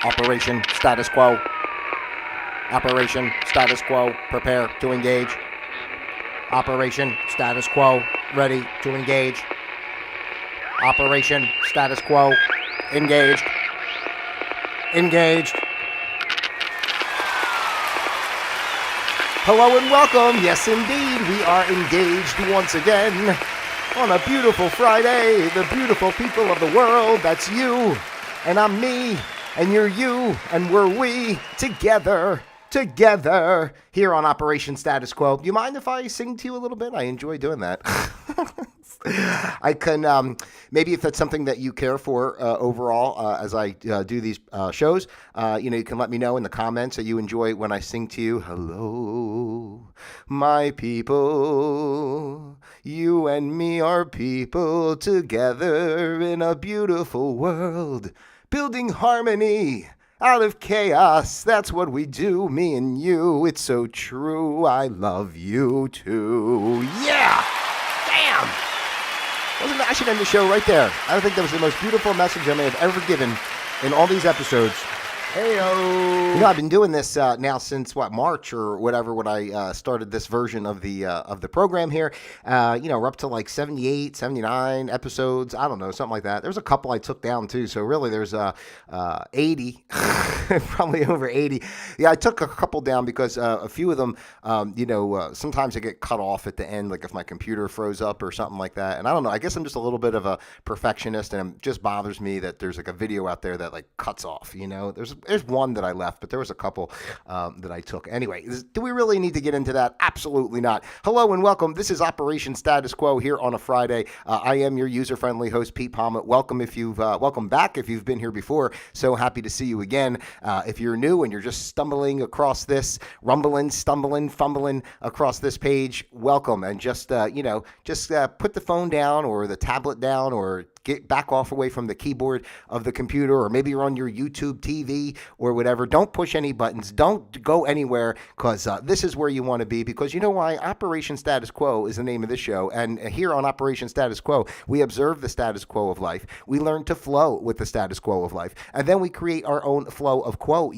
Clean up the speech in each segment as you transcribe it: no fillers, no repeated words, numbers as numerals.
Operation status quo. Operation status quo. Prepare to engage. Operation status quo. Ready to engage. Operation status quo. Engaged. Engaged. Hello and welcome. Yes, indeed, we are engaged once again on a beautiful Friday. The beautiful people of the world, that's you, and I'm me, and you're you, and we're we, together here on Operation Status Quo. Do you mind if I sing to you a little bit? I enjoy doing that. I can, maybe if that's something that you care for overall as I do these shows, you can let me know in the comments that you enjoy when I sing to you. Hello, my people. You and me are people together in a beautiful world, building harmony out of chaos. That's what we do, me and you. It's so true. I love you too. Yeah! Damn! I should end the show right there. I think that was the most beautiful message I may have ever given in all these episodes. Heyo! I've been doing this now since March or whatever when I started this version of the program here. We're up to like 78, 79 episodes. I don't know, something like that. There's a couple I took down too. So really, there's 80, probably over 80. Yeah, I took a couple down because a few of them, sometimes I get cut off at the end, like if my computer froze up or something like that. And I don't know. I guess I'm just a little bit of a perfectionist, and it just bothers me that there's like a video out there that like cuts off. There's one that I left, but there was a couple that I took. Anyway, do we really need to get into that? Absolutely not. Hello and welcome. This is Operation Status Quo here on a Friday. I am your user-friendly host, Pete Palmett. Welcome welcome back if you've been here before. So happy to see you again. If you're new and you're just stumbling across this, rumbling, stumbling, fumbling across this page, welcome. And just put the phone down or the tablet down or back off away from the keyboard of the computer, or maybe you're on your YouTube TV or whatever. Don't push any buttons. Don't go anywhere, because this is where you want to be, because you know why? Operation Status Quo is the name of the show. And here on Operation Status Quo, we observe the status quo of life. We learn to flow with the status quo of life. And then we create our own flow of quo,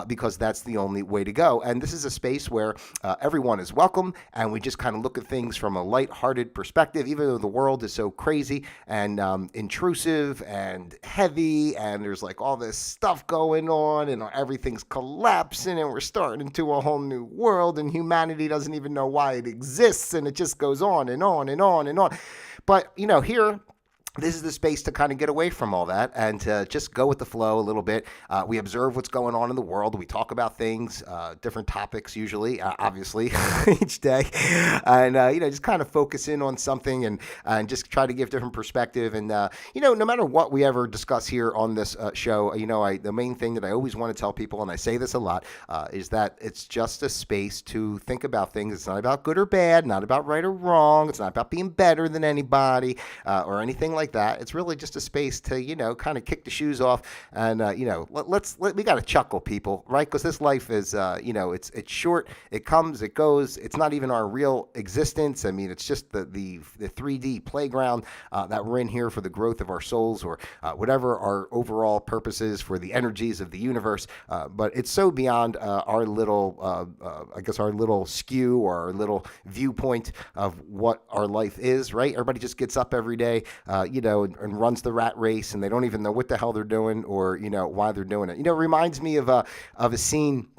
because that's the only way to go. And this is a space where everyone is welcome, and we just kind of look at things from a lighthearted perspective, even though the world is so crazy and intrusive and heavy, and there's like all this stuff going on, and everything's collapsing, and we're starting into a whole new world, and humanity doesn't even know why it exists, and it just goes on and on and on and on. But here, this is the space to kind of get away from all that and to just go with the flow a little bit. We observe what's going on in the world. We talk about things, different topics usually, obviously, each day. And, just kind of focus in on something and just try to give different perspective. And, no matter what we ever discuss here on this show, the main thing that I always want to tell people, and I say this a lot, is that it's just a space to think about things. It's not about good or bad, not about right or wrong. It's not about being better than anybody or anything like that. It's really just a space to, kind of kick the shoes off and, we got to chuckle, people, right? Because this life is, it's short. It comes, it goes. It's not even our real existence. I mean, it's just the 3D playground that we're in here for the growth of our souls or whatever our overall purpose is for the energies of the universe. But it's so beyond our little, our little skew or our little viewpoint of what our life is, right? Everybody just gets up every day, and runs the rat race, and they don't even know what the hell they're doing or, why they're doing it. It reminds me of a scene.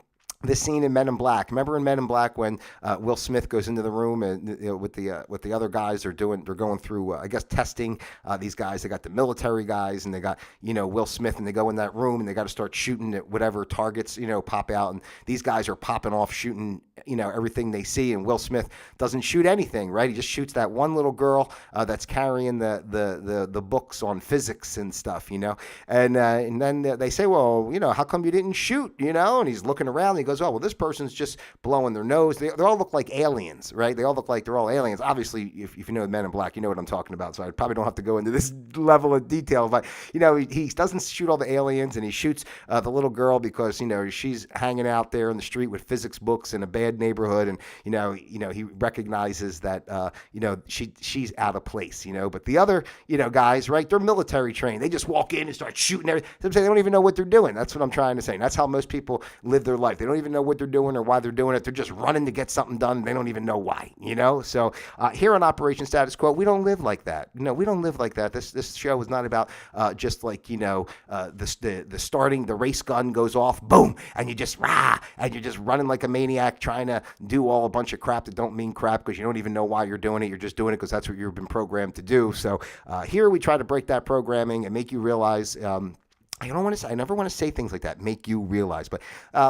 This scene in Men in Black. Remember in Men in Black when Will Smith goes into the room and with the other guys they're going through testing these guys. They got the military guys and they got Will Smith, and they go in that room and they got to start shooting at whatever targets pop out, and these guys are popping off shooting everything they see, and Will Smith doesn't shoot anything, right? He just shoots that one little girl that's carrying the books on physics and stuff, and then they say, well, how come you didn't shoot, and he's looking around. And he goes, oh, well, this person's just blowing their nose. They all look like aliens, right? They all look like they're all aliens. Obviously, if you know Men in Black, you know what I'm talking about. So I probably don't have to go into this level of detail. But, he doesn't shoot all the aliens, and he shoots the little girl because, she's hanging out there in the street with physics books in a bad neighborhood. And, he recognizes that, she's out of place, But the other, guys, right, they're military trained. They just walk in and start shooting everything. Sometimes they don't even know what they're doing. That's what I'm trying to say. And that's how most people live their life. They don't even know what they're doing or why they're doing it. They're just running to get something done. They don't even know why, So here on Operation Status Quo, we don't live like that. No, we don't live like that. This show is not about just like, the starting, the race gun goes off, boom, and you just, and you're just running like a maniac trying to do a bunch of crap that don't mean crap because you don't even know why you're doing it. You're just doing it because that's what you've been programmed to do. So here we try to break that programming and make you realize I never want to say things like that, make you realize, but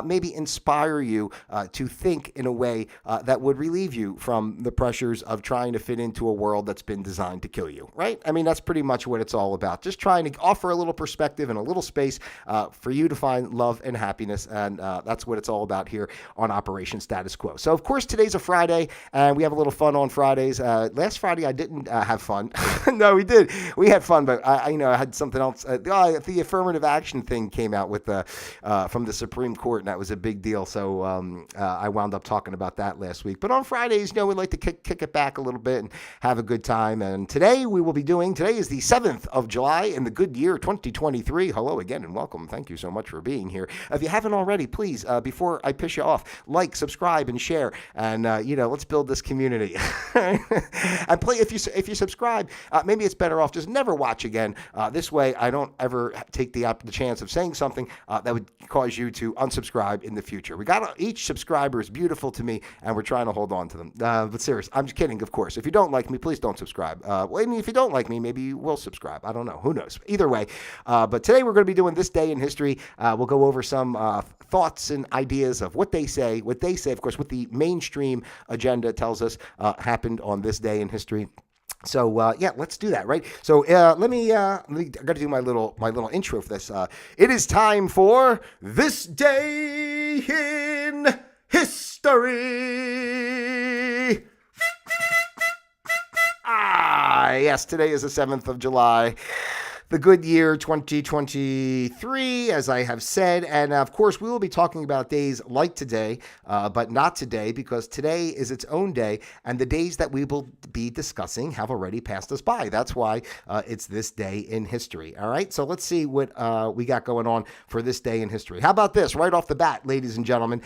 maybe inspire you to think in a way that would relieve you from the pressures of trying to fit into a world that's been designed to kill you, right? I mean, that's pretty much what it's all about. Just trying to offer a little perspective and a little space for you to find love and happiness, and that's what it's all about here on Operation Status Quo. So, of course, today's a Friday, and we have a little fun on Fridays. Last Friday, I didn't have fun. No, we did. We had fun, but I had something else. The affirmative action thing came out with from the Supreme Court, and that was a big deal. So I wound up talking about that last week. But on Fridays, we like to kick it back a little bit and have a good time. And today is the 7th of July in the good year 2023. Hello again and welcome. Thank you so much for being here. If you haven't already, please, before I piss you off, like, subscribe, and share. And let's build this community. And play if you subscribe, maybe it's better off just never watch again. This way, I don't ever take the chance of saying something that would cause you to unsubscribe in the future. Each subscriber is beautiful to me, and we're trying to hold on to them. But seriously, I'm just kidding, of course. If you don't like me, please don't subscribe. If you don't like me, maybe you will subscribe. I don't know. Who knows? Either way. But today we're going to be doing This Day in History. We'll go over some thoughts and ideas of what they say, of course, what the mainstream agenda tells us happened on this day in history. So let's do that, right? So let me. I got to do my little intro for this. It is time for This Day in History. Yes, today is the 7th of July. The good year 2023, as I have said. And of course, we will be talking about days like today, but not today, because today is its own day. And the days that we will be discussing have already passed us by. That's why it's this day in history. All right. So let's see what we got going on for this day in history. How about this right off the bat, ladies and gentlemen?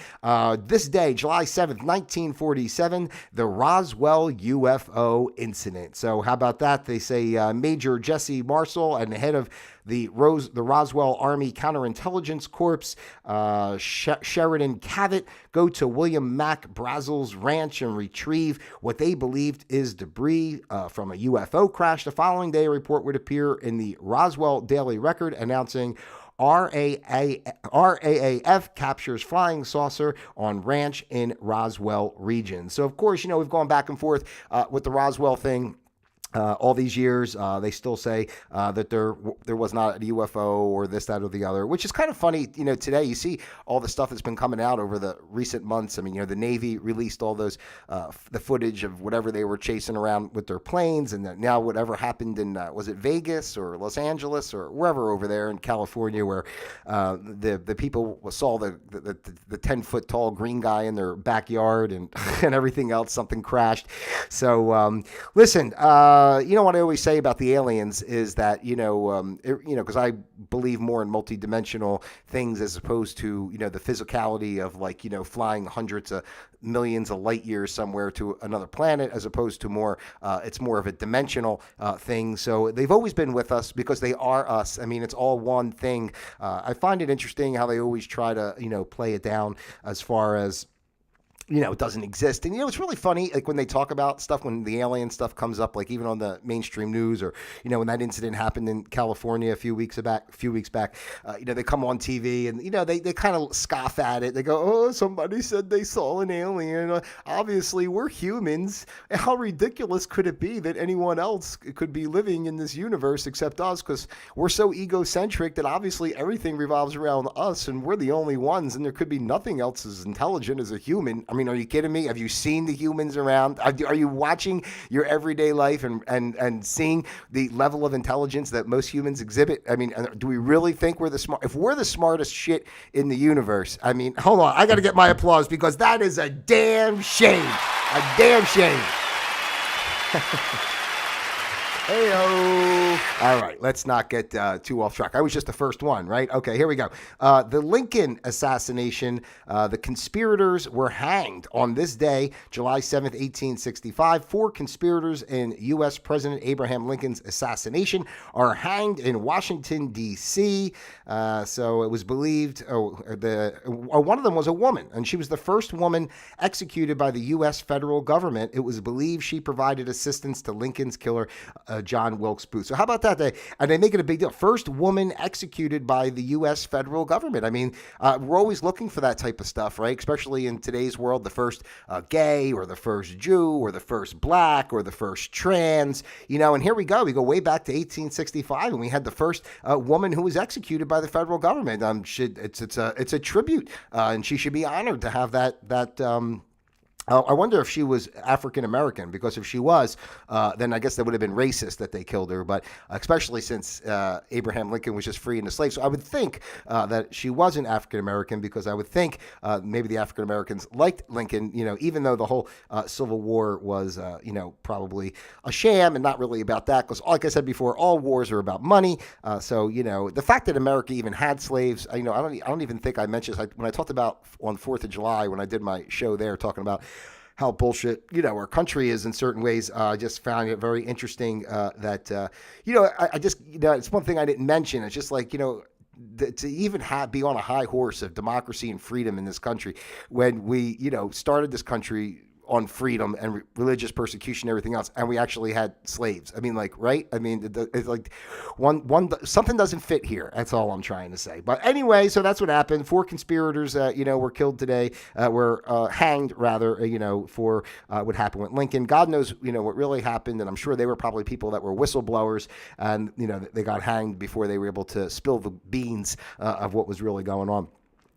This day, July 7th, 1947, the Roswell UFO incident. So how about that? They say Major Jesse Marshall and the head of the Roswell Army Counterintelligence Corps, Sheridan Cavett, go to William Mack Brazel's ranch and retrieve what they believed is debris from a UFO crash. The following day, a report would appear in the Roswell Daily Record announcing RAAF captures flying saucer on ranch in Roswell region. So, of course, we've gone back and forth with the Roswell thing. All these years, they still say that there was not a UFO or this, that, or the other, which is kind of funny. Today you see all the stuff that's been coming out over the recent months. I mean, the Navy released all those the footage of whatever they were chasing around with their planes, and now whatever happened in was it Vegas or Los Angeles or wherever over there in California, where the people saw the 10-foot tall green guy in their backyard and and everything else. Something crashed. So listen. What I always say about the aliens is that, because I believe more in multidimensional things as opposed to, the physicality of flying hundreds of millions of light years somewhere to another planet, as opposed to it's more of a dimensional thing. So they've always been with us because they are us. I mean, it's all one thing. I find it interesting how they always try to, play it down as far as, it doesn't exist. And, it's really funny, like when they talk about stuff, when the alien stuff comes up, like even on the mainstream news, or, when that incident happened in California a few weeks back, they come on TV and, they kind of scoff at it. They go, oh, somebody said they saw an alien. Obviously, we're humans. How ridiculous could it be that anyone else could be living in this universe except us? Because we're so egocentric that obviously everything revolves around us and we're the only ones, and there could be nothing else as intelligent as a human. I mean, are you kidding me? Have you seen the humans around? Are you watching your everyday life and seeing the level of intelligence that most humans exhibit? I mean, do we really think we're the smart? If we're the smartest shit in the universe, I mean, hold on, I got to get my applause because that is a damn shame. A damn shame. Hey-o. All right, let's not get too off track. I was just the first one, right? Okay, here we go. The Lincoln assassination, the conspirators were hanged on this day, July 7th, 1865. 4 conspirators in U.S. President Abraham Lincoln's assassination are hanged in Washington, D.C. So it was believed one of them was a woman, and she was the first woman executed by the U.S. federal government. It was believed she provided assistance to Lincoln's killer, John Wilkes Booth. So how about that? They make it a big deal. First woman executed by the U.S. federal government. I mean, we're always looking for that type of stuff, right? Especially in today's world, the first gay or the first Jew or the first black or the first trans, and here we go. We go way back to 1865 and we had the first woman who was executed by the federal government. It's a tribute and she should be honored to have that I wonder if she was African American, because if she was, then I guess that would have been racist that they killed her. But especially since Abraham Lincoln was just freeing the slaves, so I would think that she wasn't African American, because I would think maybe the African Americans liked Lincoln. Even though the whole Civil War was, probably a sham and not really about that, because like I said before, all wars are about money. So the fact that America even had slaves, I don't even think I mentioned this. When I talked about on 4th of July, when I did my show there, talking about how bullshit, our country is in certain ways. I just found it very interesting that, I just, it's one thing I didn't mention. It's just like, to even be on a high horse of democracy and freedom in this country, when we, started this country on freedom and religious persecution and everything else, and we actually had slaves. I mean, like, right? I mean, it's like something doesn't fit here. That's all I'm trying to say. But anyway, so that's what happened. 4 conspirators, were killed today, were hanged rather, for what happened with Lincoln. God knows, what really happened, and I'm sure they were probably people that were whistleblowers, and they got hanged before they were able to spill the beans of what was really going on.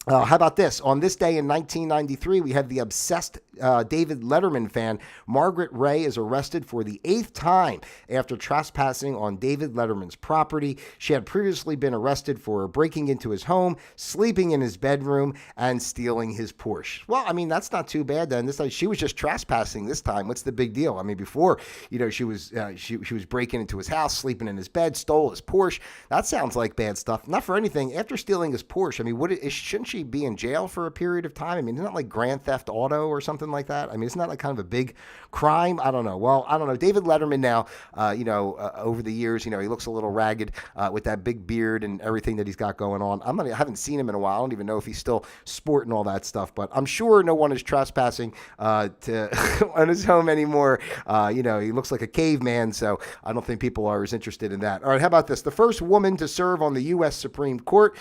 How about this? On this day in 1993, we have the obsessed David Letterman fan Margaret Ray is arrested for the 8th time after trespassing on David Letterman's property. She had previously been arrested for breaking into his home, sleeping in his bedroom, and stealing his Porsche. Well, I mean, that's not too bad then. This time she was just trespassing this time. What's the big deal? I mean, before, she was breaking into his house, sleeping in his bed, stole his Porsche. That sounds like bad stuff. Not for anything. After stealing his Porsche, I mean, shouldn't she be in jail for a period of time? I mean, isn't that like Grand Theft Auto or something like that? I mean, isn't that like kind of a big crime? I don't know. Well, I don't know. David Letterman now, over the years, he looks a little ragged with that big beard and everything that he's got going on. I haven't seen him in a while. I don't even know if he's still sporting all that stuff, but I'm sure no one is trespassing to on his home anymore. He looks like a caveman, so I don't think people are as interested in that. All right, how about this? The first woman to serve on the U.S. Supreme Court,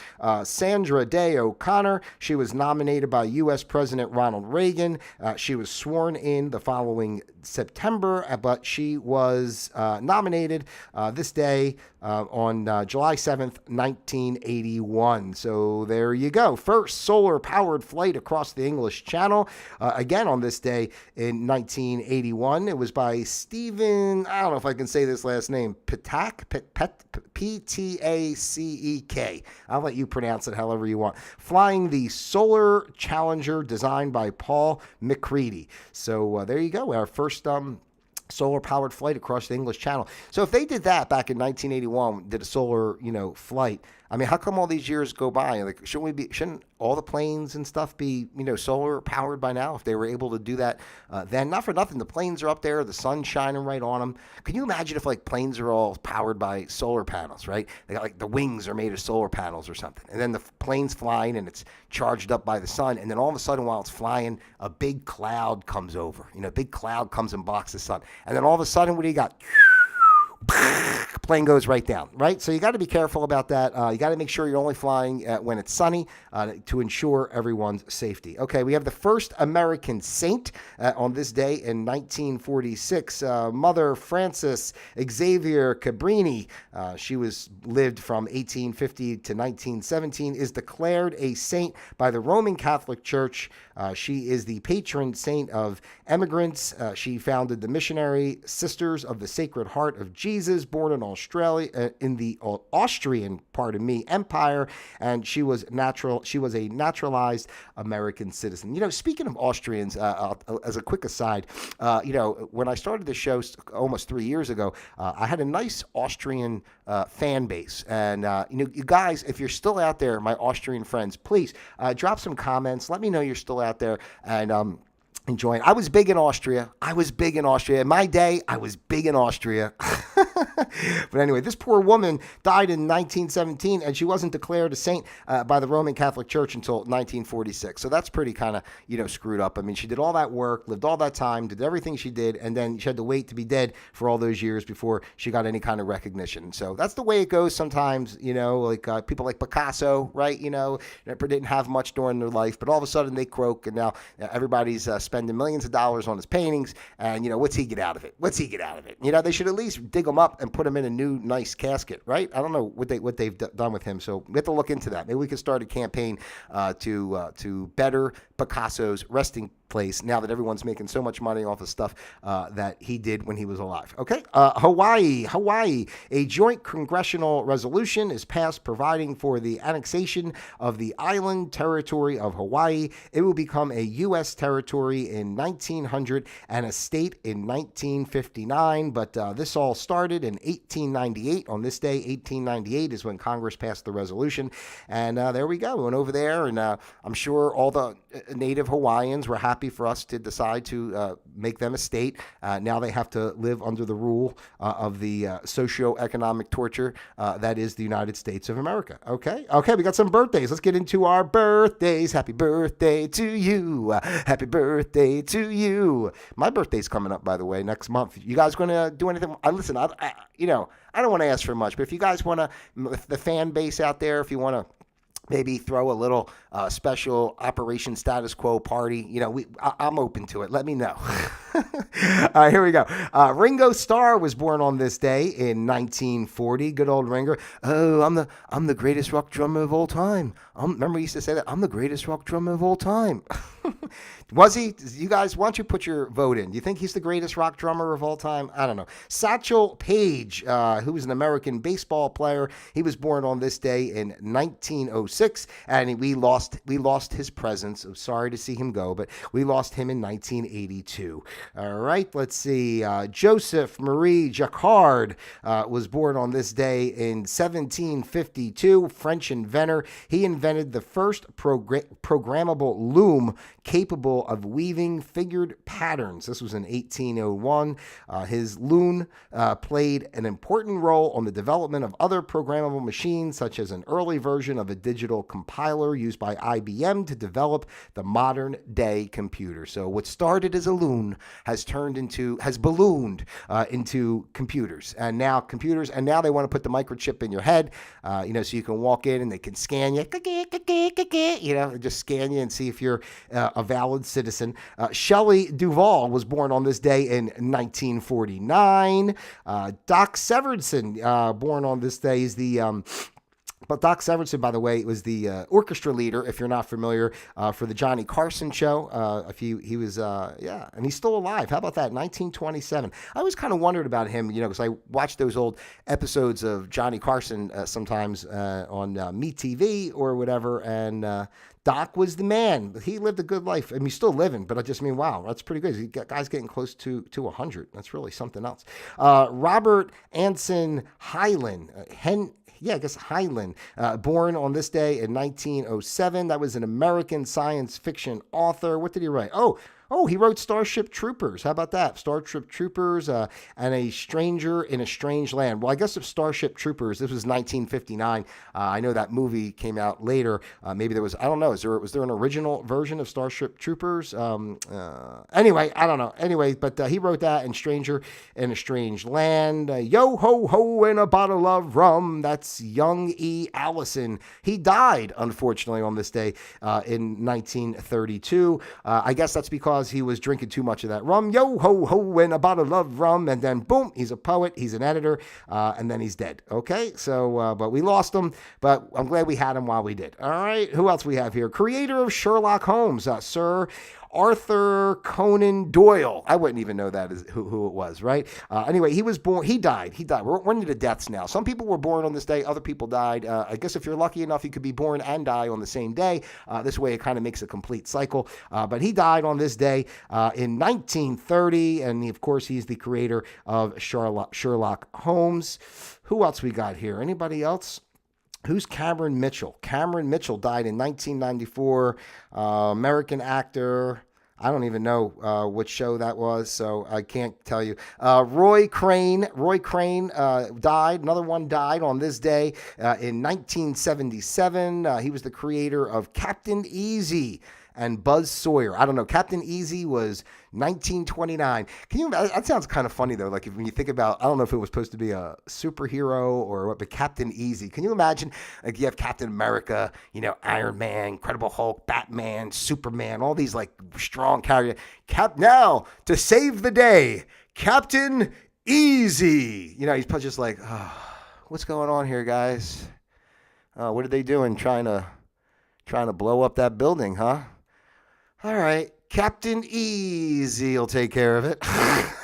Sandra Day O'Connor. She was nominated by U.S. President Ronald Reagan. She was sworn in the following September, but she was nominated this day on July 7th, 1981. So there you go. First solar-powered flight across the English Channel. Again, on this day in 1981. It was by Stephen, I don't know if I can say this last name, Ptack, P-T-A-C-E-K. I'll let you pronounce it however you want. Flying the Solar Challenger, designed by Paul McCready. So there you go. Our first solar-powered flight across the English Channel. So if they did that back in 1981, did a solar, flight, I mean, how come all these years go by? Like, shouldn't all the planes and stuff be, solar powered by now if they were able to do that then? Not for nothing. The planes are up there, the sun's shining right on them. Can you imagine if like planes are all powered by solar panels, right? They got like the wings are made of solar panels or something. And then the plane's flying and it's charged up by the sun. And then all of a sudden while it's flying, a big cloud comes over. A big cloud comes and blocks the sun. And then all of a sudden, what do you got? Plane goes right down, right? So you got to be careful about that. You got to make sure you're only flying when it's sunny to ensure everyone's safety. Okay, we have the first American saint on this day in 1946. Mother Frances Xavier Cabrini. She lived from 1850 to 1917. Is declared a saint by the Roman Catholic Church. She is the patron saint of immigrants. She founded the Missionary Sisters of the Sacred Heart of Jesus, born in Australia, in the Austrian, Empire, and she was a naturalized American citizen. Speaking of Austrians, as a quick aside, when I started the show almost 3 years ago, I had a nice Austrian fan base, and you guys, if you're still out there, my Austrian friends, please drop some comments. Let me know you're still out there, and enjoying. I was big in Austria. In my day, I was big in Austria. But anyway, this poor woman died in 1917, and she wasn't declared a saint by the Roman Catholic Church until 1946. So that's pretty kind of, screwed up. I mean, she did all that work, lived all that time, did everything she did, and then she had to wait to be dead for all those years before she got any kind of recognition. So that's the way it goes sometimes, like people like Picasso, right? Didn't have much during their life, but all of a sudden they croak, and now everybody's spending millions of dollars on his paintings, and what's he get out of it? They should at least dig him up and put him in a new nice casket, right? I don't know what they've done with him, so we have to look into that. Maybe we can start a campaign to better Picasso's resting place now that everyone's making so much money off of stuff that he did when he was alive. Okay, Hawaii. A joint congressional resolution is passed providing for the annexation of the island territory of Hawaii. It will become a U.S. territory in 1900 and a state in 1959, but this all started in 1898. On this day, 1898, is when Congress passed the resolution, and there we go. We went over there, and I'm sure all the native Hawaiians were happy for us to decide to make them a state. Now they have to live under the rule of the socio-economic torture that is the United States of America. Okay, we got some birthdays. Let's get into our birthdays. Happy birthday to you. Happy birthday to you. My birthday's coming up, by the way, next month. You guys going to do anything? Listen, I don't want to ask for much, but if you guys want to, the fan base out there, if you want to maybe throw a little special Operation Status Quo party, I'm open to it. Let me know. All right, here we go. Ringo Starr was born on this day in 1940. Good old Ringo. Oh, I'm the greatest rock drummer of all time. Remember he used to say that? I'm the greatest rock drummer of all time. Was he? You guys, why don't you put your vote in? Do you think he's the greatest rock drummer of all time? I don't know. Satchel Paige, who was an American baseball player, he was born on this day in 1906, and we lost his presence. I'm sorry to see him go, but we lost him in 1982. All right, let's see. Joseph Marie Jacquard was born on this day in 1752, French inventor. He invented the first programmable loom capable of weaving figured patterns. This was in 1801. His loom played an important role on the development of other programmable machines, such as an early version of a digital compiler used by IBM to develop the modern day computer. So what started as a loom has ballooned into computers, and now they want to put the microchip in your head, so you can walk in and they can scan you, just scan you and see if you're a valid citizen. Shelley Duvall was born on this day in 1949. Doc Severinsen, born on this day, is the but Doc Severinsen, by the way, was the orchestra leader, if you're not familiar, for the Johnny Carson show. He was, and he's still alive. How about that? 1927. I always kind of wondered about him, because I watched those old episodes of Johnny Carson sometimes on MeTV or whatever, and Doc was the man. He lived a good life. I mean, he's still living, but I just mean, wow, that's pretty good. Guy's getting close to 100. That's really something else. Robert Anson Hyland. I guess Heinlein, born on this day in 1907. That was an American science fiction author. What did he write? Oh, he wrote Starship Troopers. How about that? Starship Troopers and A Stranger in a Strange Land. Well, I guess if Starship Troopers, this was 1959. I know that movie came out later. Maybe there was, I don't know, was there an original version of Starship Troopers? Anyway, I don't know. Anyway, but he wrote that and Stranger in a Strange Land. Yo ho ho and a bottle of rum. That's Young E. Allison. He died, unfortunately, on this day in 1932. I guess that's because he was drinking too much of that rum. Yo ho ho and a bottle of rum, and then boom, he's a poet, he's an editor, and then he's dead. Okay, so but we lost him, but I'm glad we had him while we did. All right, who else we have here? Creator of Sherlock Holmes, Sir Arthur Conan Doyle. I wouldn't even know that is who it was, right? Anyway, he was born. He died. We're into the deaths now. Some people were born on this day. Other people died. I guess if you're lucky enough, you could be born and die on the same day. This way, it kind of makes a complete cycle. But he died on this day in 1930, and of course, he's the creator of Sherlock Holmes. Who else we got here? Anybody else? Who's Cameron Mitchell? Cameron Mitchell died in 1994. American actor. I don't even know what show that was, so I can't tell you. Roy Crane. Roy Crane died. Another one died on this day in 1977. He was the creator of Captain Easy and Buzz Sawyer. I don't know. Captain Easy was 1929. That sounds kind of funny though. Like when you think about, I don't know if it was supposed to be a superhero or what, but Captain Easy. Can you imagine? Like you have Captain America, Iron Man, Incredible Hulk, Batman, Superman, all these like strong characters. Now to save the day, Captain Easy. He's just like, what's going on here, guys? What are they doing? Trying to blow up that building, huh? All right, Captain Easy will take care of it.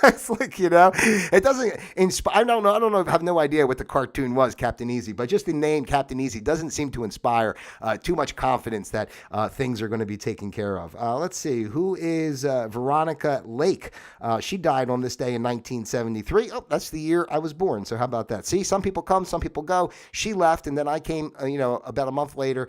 It's like, it doesn't inspire. I don't know. I have no idea what the cartoon was, Captain Easy, but just the name Captain Easy doesn't seem to inspire too much confidence that things are going to be taken care of. Let's see. Who is Veronica Lake? She died on this day in 1973. Oh, that's the year I was born. So how about that? See, some people come, some people go. She left, and then I came, about a month later.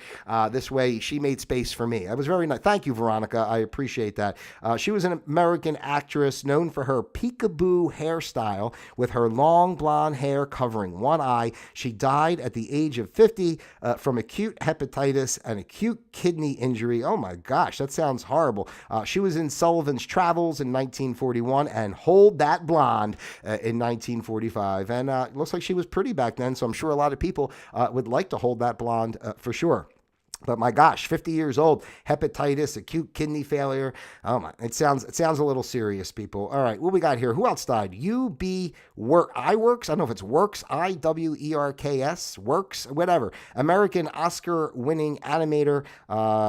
This way, she made space for me. That was very nice. Thank you, Veronica. I appreciate that. She was an American actress known for her peekaboo hairstyle with her long blonde hair covering one eye. She died at the age of 50 from acute hepatitis and acute kidney injury. Oh my gosh, that sounds horrible. She was in Sullivan's Travels in 1941 and Hold That Blonde in 1945. And it looks like she was pretty back then, so I'm sure a lot of people would like to hold that blonde for sure. But my gosh, 50 years old, hepatitis, acute kidney failure. Oh my, it sounds a little serious, people. All right, what we got here? Who else died? iWorks. I don't know if it's Works, Iwerks, Works, whatever. American Oscar-winning animator.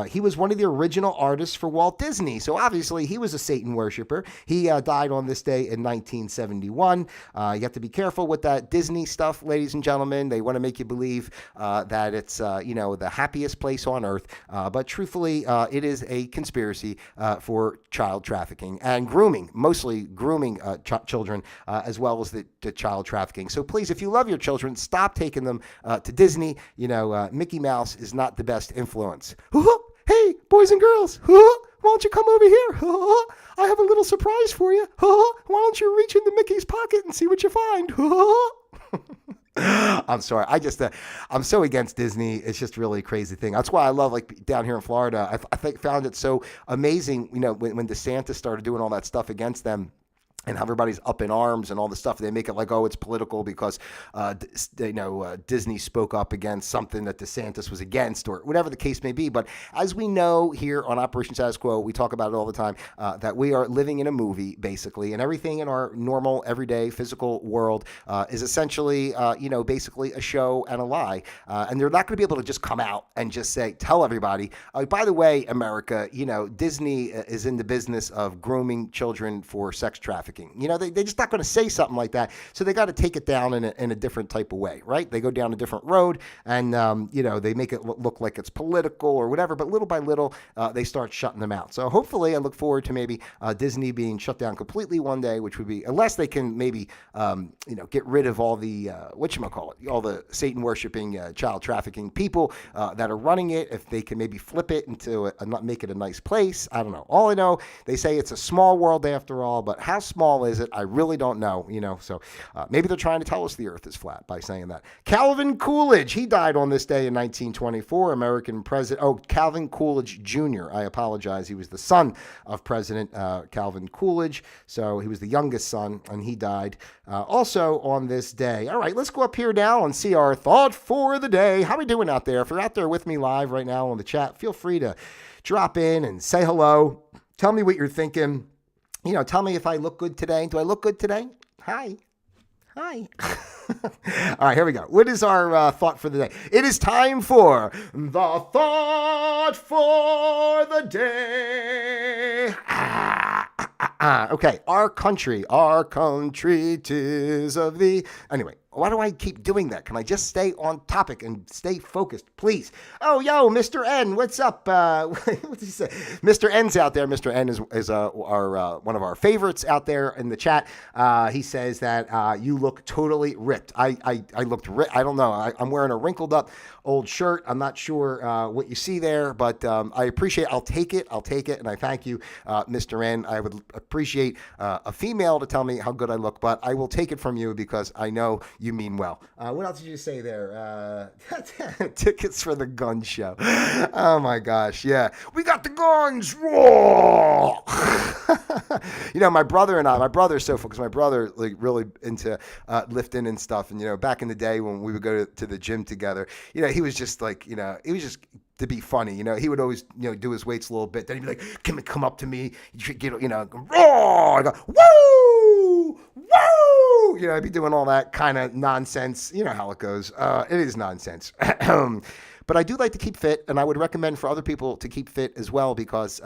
He was one of the original artists for Walt Disney, so obviously he was a Satan worshiper. He died on this day in 1971. You have to be careful with that Disney stuff, ladies and gentlemen. They want to make you believe that it's the happiest place on earth, but truthfully, it is a conspiracy for child trafficking and grooming, mostly grooming children, as well as the child trafficking. So please, if you love your children, stop taking them to Disney. Mickey Mouse is not the best influence. Hey, boys and girls, why don't you come over here? I have a little surprise for you. Why don't you reach into Mickey's pocket and see what you find? I'm sorry. I'm so against Disney. It's just really a crazy thing. That's why I love, like, down here in Florida. I found it so amazing, when DeSantis started doing all that stuff against them. And everybody's up in arms and all the stuff. They make it like, it's political because, Disney spoke up against something that DeSantis was against or whatever the case may be. But as we know here on Operation Status Quo, we talk about it all the time, that we are living in a movie, basically. And everything in our normal, everyday, physical world is essentially, basically a show and a lie. And they're not going to be able to just come out and just tell everybody, by the way, America, Disney is in the business of grooming children for sex trafficking. trafficking. They're just not going to say something like that. So they got to take it down in a different type of way, right? They go down a different road and, they make it look like it's political or whatever. But little by little, they start shutting them out. So hopefully I look forward to maybe Disney being shut down completely one day, which would be, unless they can maybe, get rid of all the, all the Satan worshiping, child trafficking people that are running it. If they can maybe flip it into make it a nice place. I don't know. All I know, they say it's a small world after all, but how small is it? I really don't know, so maybe they're trying to tell us the earth is flat by saying that. Calvin Coolidge, he died on this day in 1924, American president. Oh, Calvin Coolidge Jr. I apologize. He was the son of President Calvin Coolidge. So he was the youngest son, and he died also on this day. All right, let's go up here now and see our thought for the day. How are we doing out there? If you're out there with me live right now on the chat, feel free to drop in and say hello. Tell me what you're thinking. Tell me if I look good today. Do I look good today? Hi. All right, here we go. What is our thought for the day? It is time for the thought for the day. Okay, our country, 'tis of thee. Anyway, why do I keep doing that? Can I just stay on topic and stay focused, please? Oh, yo, Mr. N, what's up? What's he say? Mr. N's out there. Mr. N is our one of our favorites out there in the chat. He says that you look totally ripped. I looked ripped. I don't know. I'm wearing a wrinkled up old shirt. I'm not sure what you see there, but I appreciate it. I'll take it, and I thank you, Mr. N. I would appreciate a female to tell me how good I look, but I will take it from you because I know you mean well. What else did you say there? Tickets for the gun show. Oh my gosh, yeah. We got the guns. Whoa! My brother's so focused. My brother really into lifting and stuff. And, back in the day when we would go to the gym together, he was just like, he was just to be funny. He would always, do his weights a little bit. Then he'd be like, come up to me, roar! I go, woo! Woo! I'd be doing all that kind of nonsense. You know how it goes. It is nonsense. But I do like to keep fit, and I would recommend for other people to keep fit as well because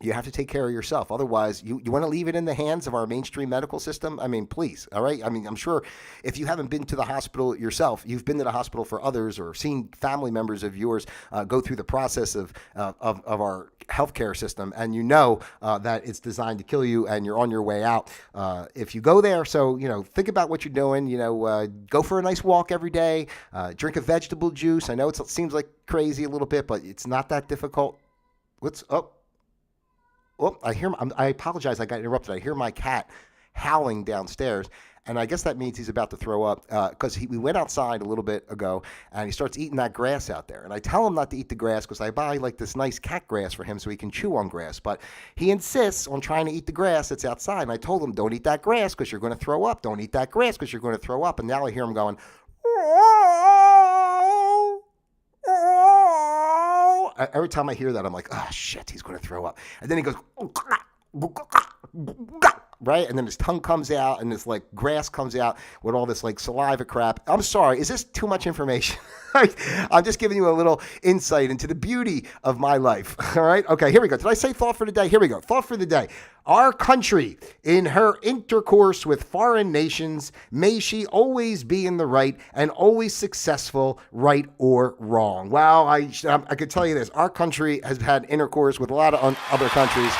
you have to take care of yourself. Otherwise, you want to leave it in the hands of our mainstream medical system? I mean, please, all right? I mean, I'm sure if you haven't been to the hospital yourself, you've been to the hospital for others or seen family members of yours go through the process of our healthcare system, and that it's designed to kill you and you're on your way out if you go there. So, think about what you're doing. Go for a nice walk every day. Drink a vegetable juice. I know it seems like crazy a little bit, but it's not that difficult. What's up? Oh, I apologize. I got interrupted. I hear my cat howling downstairs, and I guess that means he's about to throw up because we went outside a little bit ago, and he starts eating that grass out there. And I tell him not to eat the grass because I buy like this nice cat grass for him so he can chew on grass. But he insists on trying to eat the grass that's outside. And I told him, don't eat that grass because you're going to throw up. Don't eat that grass because you're going to throw up. And now I hear him going, every time I hear that, I'm like, oh, shit, he's going to throw up. And then he goes, right? And then his tongue comes out and this like grass comes out with all this like saliva crap. I'm sorry. Is this too much information? I'm just giving you a little insight into the beauty of my life. All right. Okay. Here we go. Did I say thought for the day? Here we go. Thought for the day. Our country, in her intercourse with foreign nations, may she always be in the right and always successful, right or wrong. Well, I could tell you this. Our country has had intercourse with a lot of other countries,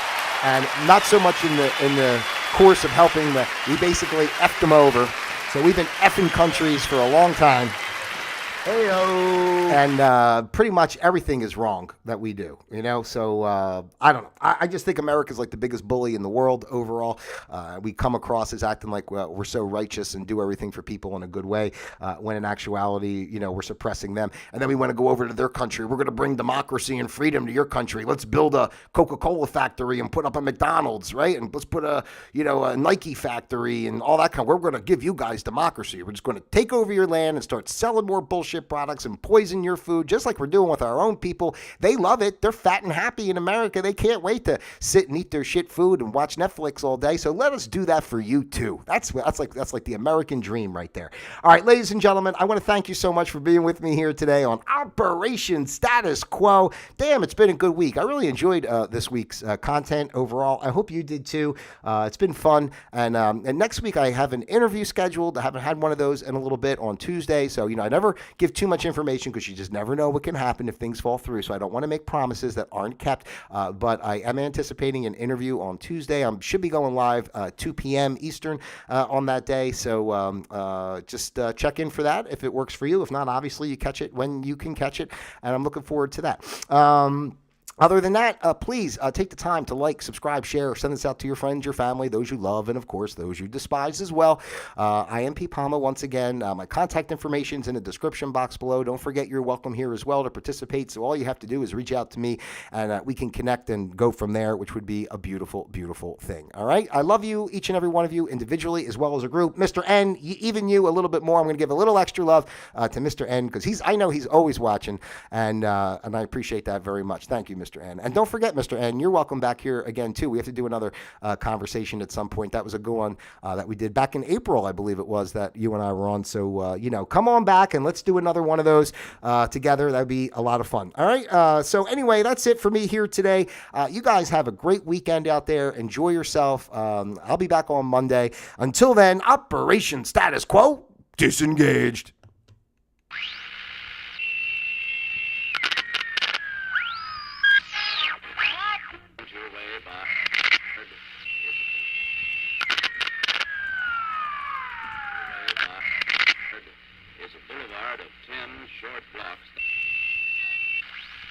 and not so much in the course of helping we basically effed them over. So we've been effing countries for a long time. Heyo. And pretty much everything is wrong that we do, So I don't know. I just think America's like the biggest bully in the world overall. We come across as acting like we're so righteous and do everything for people in a good way, when in actuality, we're suppressing them. And then we want to go over to their country. We're going to bring democracy and freedom to your country. Let's build a Coca-Cola factory and put up a McDonald's, right? And let's put a Nike factory and all that kind of. We're going to give you guys democracy. We're just going to take over your land and start selling more bullshit censorship products and poison your food, just like we're doing with our own people. They love it. They're fat and happy in America. They can't wait to sit and eat their shit food and watch Netflix all day. So let us do that for you too. That's like the American dream right there. All right, ladies and gentlemen, I want to thank you so much for being with me here today on Operation Status Quo. Damn, it's been a good week. I really enjoyed this week's content overall. I hope you did too. It's been fun. And next week I have an interview scheduled. I haven't had one of those in a little bit on Tuesday. So, I never give too much information because you just never know what can happen if things fall through. So I don't want to make promises that aren't kept. But I am anticipating an interview on Tuesday. I should be going live 2 p.m. Eastern on that day. So just check in for that if it works for you. If not, obviously you catch it when you can catch it. And I'm looking forward to that. Other than that, please take the time to like, subscribe, share, send this out to your friends, your family, those you love, and of course, those you despise as well. I am Pete Palma once again. My contact information is in the description box below. Don't forget you're welcome here as well to participate. So all you have to do is reach out to me and we can connect and go from there, which would be a beautiful, beautiful thing. All right. I love you, each and every one of you individually as well as a group. Mr. N, even you a little bit more. I'm going to give a little extra love to Mr. N because I know he's always watching and I appreciate that very much. Thank you, Mr. N. And don't forget, Mr. N, you're welcome back here again, too. We have to do another conversation at some point. That was a good one that we did back in April, I believe it was, that you and I were on. So, come on back and let's do another one of those together. That would be a lot of fun. All right. So anyway, that's it for me here today. You guys have a great weekend out there. Enjoy yourself. I'll be back on Monday. Until then, Operation Status Quo disengaged. Is a boulevard of 10 short blocks.